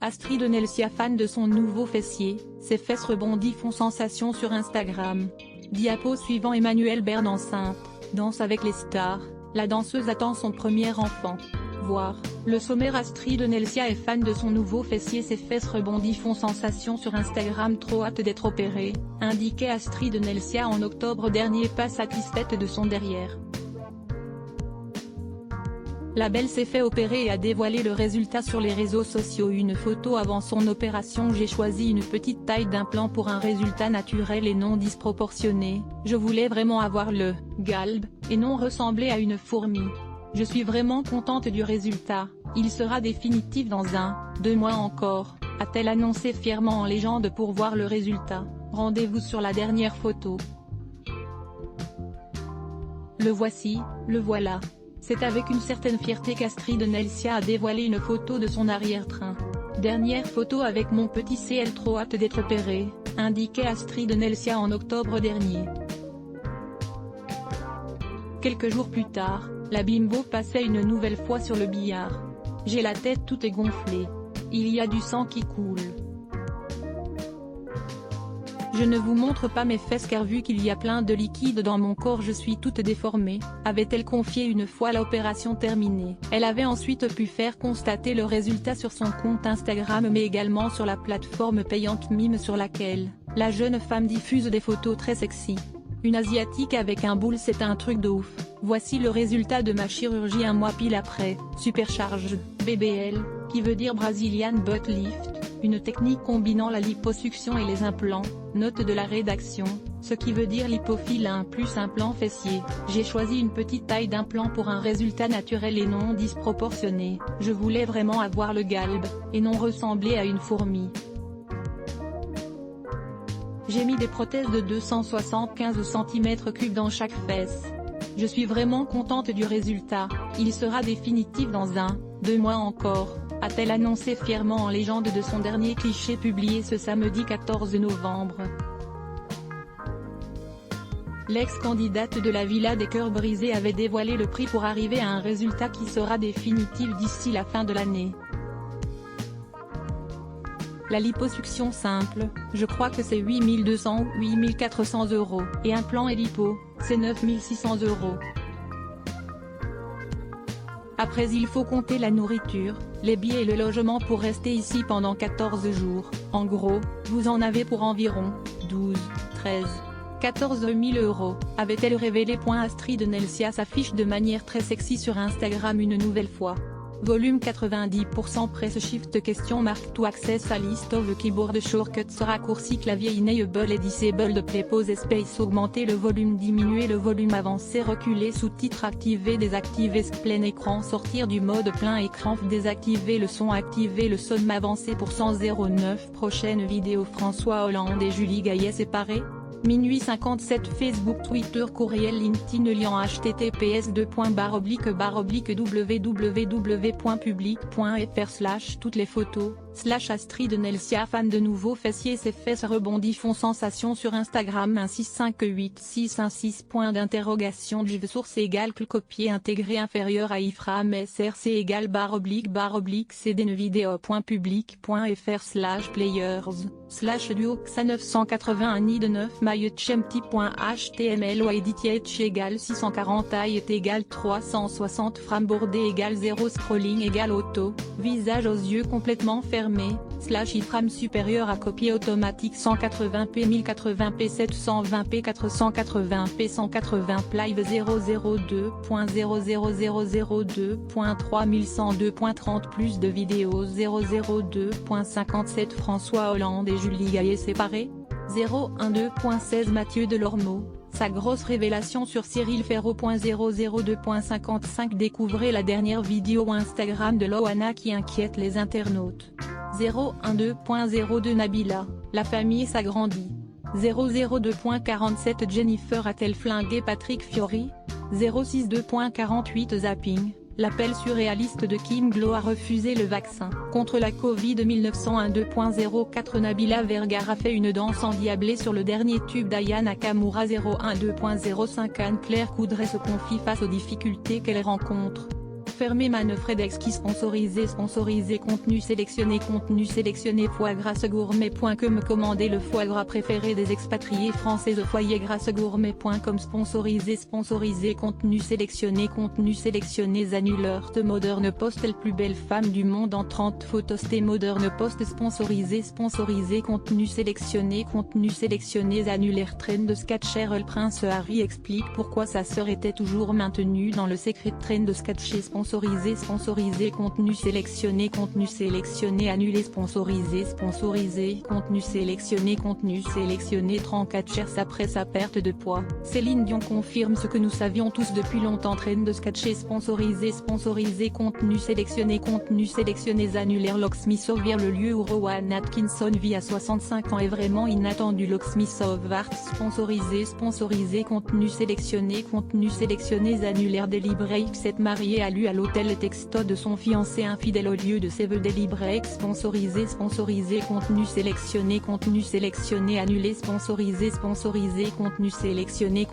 Astrid Nelsia fan de son nouveau fessier, ses fesses rebondies font sensation sur Instagram. Diapo suivant Emmanuelle Berne enceinte, danse avec les stars, la danseuse attend son premier enfant. Voir, le sommaire Astrid Nelsia est fan de son nouveau fessier, ses fesses rebondies font sensation sur Instagram, trop hâte d'être opérée, indiquait Astrid Nelsia en octobre dernier, pas satisfaite de son derrière. La belle s'est fait opérer et a dévoilé le résultat sur les réseaux sociaux. Une photo avant son opération: j'ai choisi une petite taille d'implant pour un résultat naturel et non disproportionné, je voulais vraiment avoir le galbe, et non ressembler à une fourmi. Je suis vraiment contente du résultat, il sera définitif dans 1-2 mois encore, a-t-elle annoncé fièrement en légende. Pour voir le résultat, rendez-vous sur la dernière photo. Le voici, le voilà. C'est avec une certaine fierté qu'Astrid Nelsia a dévoilé une photo de son arrière-train. Dernière photo avec mon petit CL, trop hâte d'être opéré, indiquait Astrid Nelsia en octobre dernier. Quelques jours plus tard, la bimbo passait une nouvelle fois sur le billard. J'ai la tête toute gonflée. Il y a du sang qui coule. Je ne vous montre pas mes fesses car vu qu'il y a plein de liquide dans mon corps je suis toute déformée, avait-elle confié une fois l'opération terminée. Elle avait ensuite pu faire constater le résultat sur son compte Instagram mais également sur la plateforme payante Mime sur laquelle la jeune femme diffuse des photos très sexy. Une asiatique avec un boule, c'est un truc de ouf. Voici le résultat de ma chirurgie un mois pile après. Supercharge, BBL, qui veut dire Brazilian Butt Lift, une technique combinant la liposuction et les implants, note de la rédaction, ce qui veut dire lipophile 1 plus implant fessier. J'ai choisi une petite taille d'implant pour un résultat naturel et non disproportionné, je voulais vraiment avoir le galbe, et non ressembler à une fourmi. J'ai mis des prothèses de 275 cm3 dans chaque fesse. Je suis vraiment contente du résultat, il sera définitif dans 1-2 mois encore, a-t-elle annoncé fièrement en légende de son dernier cliché publié ce samedi 14 novembre. L'ex-candidate de la Villa des Cœurs Brisés avait dévoilé le prix pour arriver à un résultat qui sera définitif d'ici la fin de l'année. La liposuction simple, je crois que c'est 8200 ou 8400 €, et implant et lipo, c'est 9600 €. Après il faut compter la nourriture, les billets et le logement pour rester ici pendant 14 jours, en gros, vous en avez pour environ 12, 13, 14 000 €, avait-elle révélé. Astrid Nelsia s'affiche de manière très sexy sur Instagram une nouvelle fois. Volume 90% Press Shift question marque to access a list of keyboard shortcuts raccourci clavier enable et disable play pause space augmenter le volume diminuer le volume avancer reculer sous-titres activer désactiver plein écran sortir du mode plein écran désactiver le son activer le son avancer %09 prochaine vidéo François Hollande et Julie Gaillet séparés. Minuit 57 Facebook Twitter Courriel LinkedIn lien https://www.public.fr/ toutes les photos, /Astrid Nelsia fan de nouveau fessier ses fesses rebondies font sensation sur Instagram 1658616 point d'interrogation source égale copier intégré inférieur à iframe src égale // cdnvideo.public.fr/players/duo xa981 nid 9 mychempty.html ou editch égale 640 height égale 360 frame bordé égale 0 scrolling égale auto, visage aux yeux complètement fermés, /iframe supérieur à copier automatique 180p 1080p 720p 480p 180 live 002.00002.3102.30 plus de vidéos 002.57 François Hollande et Julie Gaillet séparés. 012.16 Mathieu Delormeau, sa grosse révélation sur Cyril Ferraud. 002.55 Découvrez la dernière vidéo Instagram de Loana qui inquiète les internautes. 012.02 Nabila, la famille s'agrandit. 002.47 Jennifer a-t-elle flingué Patrick Fiori? 062.48 Zapping, l'appel surréaliste de Kim Glow a refusé le vaccin contre la Covid-19. 2.04 Nabila Vergara fait une danse endiablée sur le dernier tube d'Aya Nakamura. 012.05 Anne-Claire Coudray se confie face aux difficultés qu'elle rencontre. fermé Manfred Exquis sponsorisé contenu sélectionné foie gras gourmet.com commander le foie gras préféré des expatriés français au foyer grâce gourmet.com sponsorisé contenu sélectionné annuleur de Modern Post la plus belle femme du monde en 30 photos de Modern Post sponsorisé contenu sélectionné annulaire train de Sketcher le prince Harry explique pourquoi sa sœur était toujours maintenue dans le secret train de Sketcher sponsorisé contenu sélectionné annulé sponsorisé contenu sélectionné 34 chers après sa perte de poids. Céline Dion confirme ce que nous savions tous depuis longtemps train de Sketcher sponsorisé contenu sélectionné annulaire Locksmith Over le lieu où Rowan Atkinson vit à 65 ans est vraiment inattendu Locksmith Over sponsorisé contenu sélectionné annulaire Dailybreak s'est marié à lui à l'hôtel texto de son fiancé infidèle au lieu de ses vœux Dailybreak sponsorisé contenu sélectionné annulé sponsorisé contenu sélectionné